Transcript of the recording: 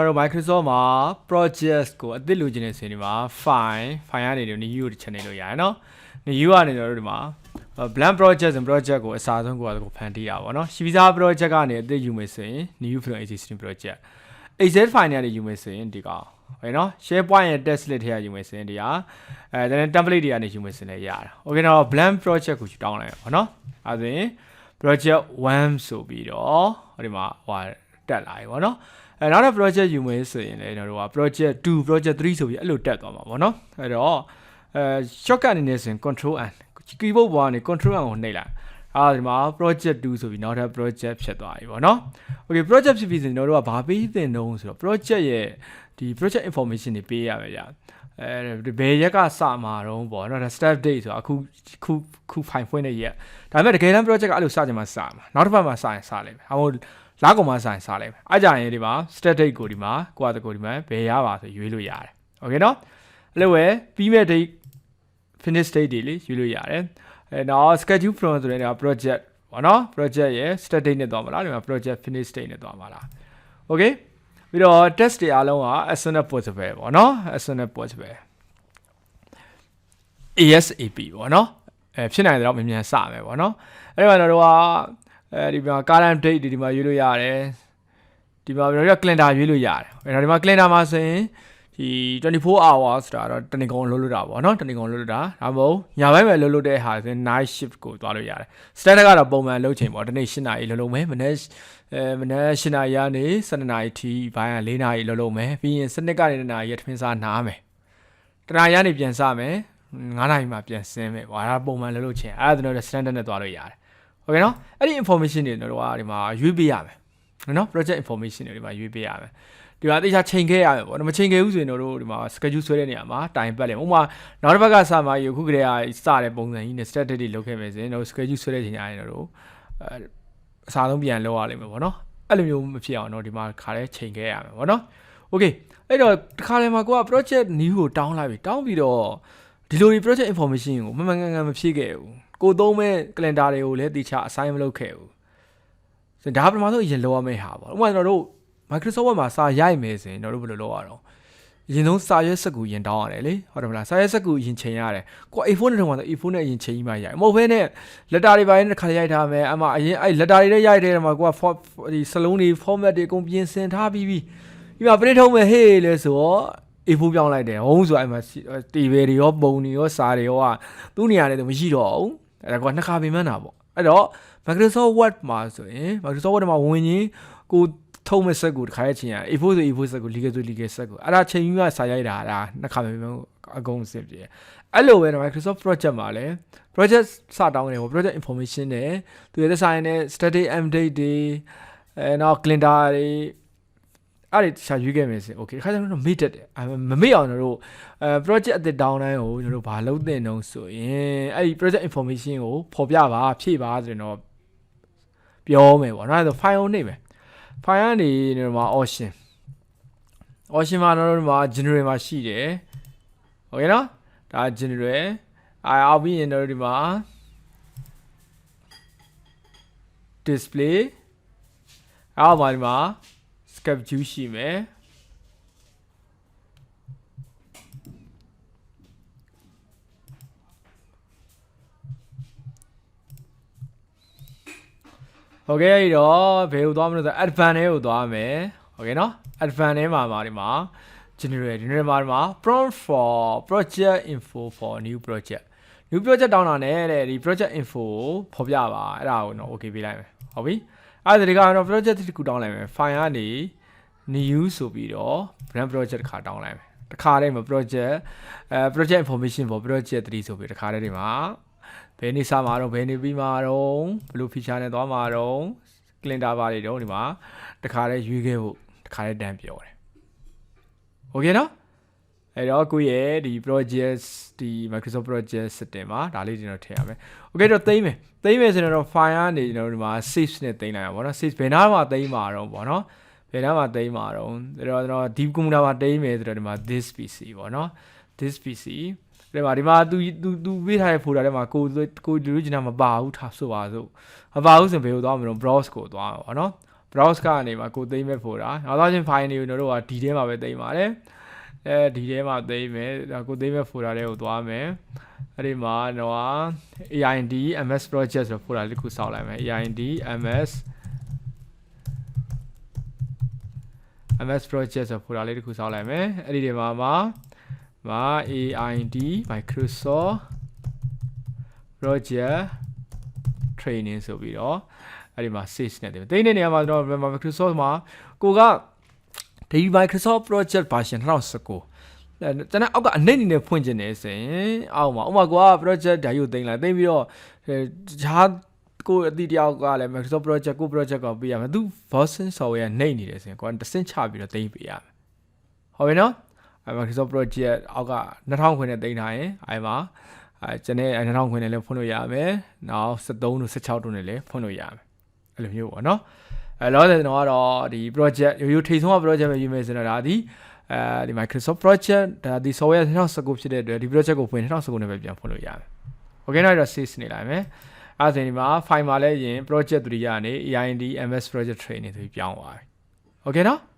တော့ Microsoft မှာ project ကိုအသစ်လိုချင်တဲ့ဆိုရင်ဒီမှာ file ကနေတော့ new ကိုချက်နေလို့ရတယ်နော် new ကနေတော့ဒီမှာ blank project ဆို project ကိုအစားဆုံးကိုဖန်တီးရပါတော့ရှိပြီးသား project ကနေအသစ်ယူမယ်ဆိုရင် new from existing project excel file နဲ့ယူမယ်ဆိုရင်ဒီကောင်ဟုတ်နော် SharePoint ရဲ့ test list ထဲကယူမယ်ဆိုရင်ဒီဟာဒါနဲ့ template တွေကနေယူမယ်ဆိုရင်လည်းရတာ okay တော့ blank project ကိုတောင်းလိုက်ပါနော်အဲဆိုရင် project 1ဆိုပြီးတော့ဟိုဒီမှာဟိုတက်လာပြီပေါ့နော်နောက်တဲ့ project ယူမယ်ဆိုရင်လည်းကျွန်တော်တို့က project 2 project 3ဆိုပြီးအဲ့လိုတက်သွားမှာပေါ့နော်အဲ့တော့shortcut အနေနဲ့ဆိုရင် control n keyboard ပေါ်ကနေ control n ကိုနှိပ်လိုက်ဒီမှာ project 2ဆိုပြီးနောက်ထပ် project ဖြစ်သွားပြီပေါ့နော် okay project ဖြစ်ပြီးဆိုရင်ကျွန်တော်တို့ကဘာပေးသင့်တုံးဆိုတော့ project ရဲ့ဒီ project information တွေပေးရမယ်ကြာဘယ်ရက်ကစမှာတော့ပေါ့နော် start date ဆိုတာအခု file ဖွင့်တဲ့ရက်ဒါပေမဲ့တကယ်တမ်း project ကအဲ့လိုစကြမှာစမှာနောက်တစ်ပတ်မှာစရင်စလိုက်မယ်ဟိုလာကောင်မှာစရင်စလိုက်မယ်အားကြရင်ဒီမှာ start date ကိုဒီမှာကိုယ့်အတကိုဒီမှာဘယ်ရပါဆိုရွေးလို့ရတယ် okay နော်အဲ့လိုပဲပြီးမဲ့ date finish date တွေလေရွေးလို့ရတယ်နောက် schedule from ဆိုတဲ့ project ပေါ့နော် project ရဲ့ start date နဲ့သွားမှာလားဒီမှာ project finish date နဲ့သွားမှာလား okay ပြီးတော့ test တွေအားလုံးက as soon as possible ပေါ့နော် as soon as possible ASAP ပေါ့နော်ဖြစ်နိုင်တဲ့တော့မြန်မြန်စမယ်ပေါ့နော်အဲ့တော့တို့ကဒီမှာ current date ဒီမှာရွေးလို့ရတယ်ဒီမှာတို့က calendar ရွေးလို့ရတယ်အဲ့တော့ဒီမှာ calendar မှာဆိုရင်ဒီ24 hours ဆိုတာတော့တနေ့ကုန်လုပ်လို့တာပေါ့နော်တနေ့ကုန်လုပ်လို့တာဒါမှမဟုတ်ညပိုင်းပဲလုပ်လို့တဲ့ဟာဆိုရင် night shift ကိုသွားလို့ရတယ် standard ကတော့ပုံမှန်လုပ်ချိန်ပေါ့တနေ့8နာရီလုပ်မယ်မနေ့8နာရီကနေ12နာရီထိဘိုင်းက4နာရီလုပ်မယ်ပြီးရင်စနစ်ကနေ2နာရီရထမင်းစားနားမယ်တနာရီကနေပြန်စမယ်9နာရီမှပြန်ဆင်းမယ်ဘာသာပုံမှန်လုပ်ချိန်အဲ့ဒါကျွန်တော်တို့ standard နဲ့သွားလို့ရတယ်โอเคနော်အဲ့ဒီ information တွေတို့ကဒီမှာရွေးပေးရမယ်နော် project information တွေဒီမှာရွေးပေးရမယ်ဒီမှာတေချာချိန်ခဲ့ရမယ်ပေါ့မချိန်ခဲ့ဘူးဆိုရင်တို့ဒီမှာ schedule ဆွဲတဲ့နေရာမှာတိုင်ပတ်လေဥပမာနောက်တစ်ဘက်ကစမှာရခုကလေးကစတဲ့ပုံစံကြီးနဲ့ static တွေလုပ်ခဲ့မယ်ဆိုရင်တို့ schedule ဆွဲတဲ့ချိန်တိုင်းတို့အစားဆုံးပြန်လုပ်ရလိမ့်မယ်ပေါ့နော်အဲ့လိုမျိုးမဖြစ်အောင်တော့ဒီမှာခါလဲချိန်ခဲ့ရမယ်ပေါ့နော် okay အဲ့တော့ဒီခါလဲမှာကိုက project new ကိုတောင်းလိုက်ပြီတောင်းပြီးတော့ဒီလို project information ကိုမှန်ကန်မဖြည့်ခဲ့ဘူးကိုသုံးမဲ့ calendar တွေကိုလည်းတေချာ assign မလုပ်ခဲ့ဘူးဆိုတော့ဒါပထမဆုံးအရင်လုပ်ရမယ့်ဟာပေါ့ဥပမာကျွန်တော်တို့ Microsoft Word မှာစာရိုက်မယ်ဆိုရင်တို့ဘယ်လိုလုပ်ရအောင်အရင်ဆုံးစာရွက်စက်ကူရင်တောင်းရတယ်လေဟုတ်တယ်မလားစာရွက်စက်ကူရင်ချိန်ရတယ်ကို A4 နဲ့တော့ဆို A4 နဲ့အရင်ချိန်ကြီးမှရိုက်မဟုတ်ဘဲနဲ့ letter တွေပိုင်းတစ်ခါရိုက်ထားမယ်အမှအရင်အဲ့ letter တွေလည်းရိုက်တယ်မှာကိုကဒီစလုံးတွေ format တွေအကုန်ပြင်ဆင်ထားပြီးဒီမှာ print ထုတ်မယ်ဟေးလဲဆိုတော့ A4 ပြောင်းလိုက်တယ်ဟုတ်ဆိုအဲ့မှာ TV တွေရောပုံတွေရောစာတွေရောကသူ့နေရာနဲ့သူမရှိတော့ဘူးအဲ့ဒါကနှစ်ခါပြင်မှန်းတာပေါ့အဲ့တော့ Microsoft Word မှာဆိုရင် Microsoft Word မှာဝင်ရင်ကိုထုံးမဲ့ဆက်ကိုတစ်ခါရချင်းရ A4 ဆို A4 ဆက်ကို legal ဆို legal ဆက်ကိုအဲ့ဒါချိန်ပြီးမှစာရိုက်တာဒါနှစ်ခါပဲအကုန်အဆင်ပြေအဲ့လိုပဲ Microsoft project မှာလည်း project စတောင်းနေပေါ့ project information နဲ့သူရဲ့ဆိုင်နဲ့ static update တွေနောက် calendar တွေအဲ့ဒီရှာရွေးခဲ့မယ်ဆို okay ခါကျတော့မေ့တက်တယ်မမေ့အောင်တို့ project အသစ်တောင်းတိုင်းကိုတို့ဘာလုပ်သင့်တုံးဆိုရင်အဲ့ဒီ project information ကိုဖော်ပြပါဖြည့်ပါဆိုရင်တော့ပြောမယ်ပေါ့နော်အဲ့ဒါ file ကိုနှိပ်မယ်file ကနေဒီမှာ option မှာတော့ဒီမှာ general မှာရှိတယ် okay နော်ဒါ general အောက်ပြီးရင်တော့ဒီမှာ display အောက်မှာဒီမှာ schedule ရှိမယ် okay အဲ့တော့ဘယ်ကိုသွားမလို့ဆို advanced ကိုသွားမယ် okay နော် advanced ထဲမှာဒီမှာ general မှာ prompt for project info for new project တောင်းတာနဲ့တဲ့ဒီ project info ကိုဖော်ပြပါအဲ့ဒါကိုတော့ okay ပေးလိုက်မယ်ဟုတ်ပြီအဲ့ဒါဒီကတော့ project တစ်ခုတောင်းလိုက်မယ် file ကနေ new ဆိုပြီးတော့ brand project တစ်ခါတောင်းလိုက်မယ်တစ်ခါတည်းမှာ project information for project 3ဆိုပြီးတစ်ခါတည်းဒီမှာဘယ်နေ့စမှာတော့ဘယ်နေ့ပြီးမှာတော့ဘယ်လို feature နဲ့သွားမှာတော့ calendar ပါတွေတော့ဒီမှာတစ်ခါတည်းရွေးခဲ့ဖို့တစ်ခါတည်းတန်းပြောတယ် okay နော်အဲ့တော့ကိုရဲ့ဒီ project ဒီ Microsoft project system မှာဒါလေးကျွန်တော်ထည့်ရမယ် okay တော့သိမ်းမယ်ဆိုတော့ file ကနေကျွန်တော်ဒီမှာ save နဲ့သိမ်းလိုက်ရပါတော့ save ဘယ်နားမှာသိမ်းမှာတော့ပေါ့နော်ဘယ်နားမှာသိမ်းမှာတော့အဲ့တော့ကျွန်တော်ဒီ computer မှာသိမ်းမယ်ဆိုတော့ဒီမှာ this pc ပေါ့နော် this pc ဒီမှာသူပေးထားတဲ့ folder ထဲမှာကိုလူချင်တာမပါဘူးထားဆိုပါစို့မပါဘူးဆိုရင်ဘယ်လိုသွားမလို့ browse ကိုသွားပါပေါ့နော် browse ကနေမှာကိုသိမ်းမဲ့ folder နောက်သားချင်း file တွေကိုတို့ကဒီထဲမှာပဲသိမ်းပါတယ်ဒီထဲမှာသိမ်းမယ်ကိုသိမ်းမဲ့ folder တွေကိုသွားမယ်အဲ့ဒီမှာတော့ AIND MS project ဆို folder လေးခုစောက်လိုက်မယ် AIND MS project ဆို folder လေးတစ်ခုစောက်လိုက်မယ်အဲ့ဒီထဲမှာAIND Microsoft project training ဆိုပြီးတော့အဲ့ဒီမှာ save နဲ့တင်တဲ့နေရာမှာတော့ Microsoft မှာကိုကဒီ Microsoft project version 2019ကျွန်တော်အောက်ကအနှိမ့်နေဖွင့်ခြင်းနေဆိုရင်အောက်မှာဥပမာကိုက project ဓာတ်ရုပ်သိမ်းလိုက်သိမ်းပြီးတော့ဂျားကိုအတိတယောက်ကလည်း Microsoft project ကို project ကိုပေးရမယ်သူ version software နှိမ့်နေတယ်ဆိုရင်ကိုကတစ်ဆင့်ချပြီးတော့သိမ်းပေးရမယ်ဟုတ်ပြီနော်Microsoft project အောက်က2000ခွင်နဲ့သိမ်းထားရင်အဲ့မှာကျွန်တော်2000ခွင်နဲ့လည်းဖွင့်လို့ရမယ်နောက်73တို့16တို့နဲ့လည်းဖွင့်လို့ရမယ်အဲ့လိုမျိုးပေါ့နော်လောဆယ်ကျွန်တော်ကတော့ဒီ project ရိုးထိတ်ဆုံးက project ပဲယူမယ်ဆိုတော့ဒါဒီဒီ Microsoft project ဒါဒီ software 2019ဖြစ်တဲ့အတွက်ဒီ project ကိုဖွင့်2019နဲ့ပဲပြန်ဖွင့်လို့ရမယ်။ Okay တော့ save နေလိုက်မယ်။အဲ့ဒါဆိုရင်ဒီမှာ file မှာလည်းရင် project 3ကနေ AIND MS project training ဆိုပြီးပြောင်းသွားပြီ။ Okay နော်။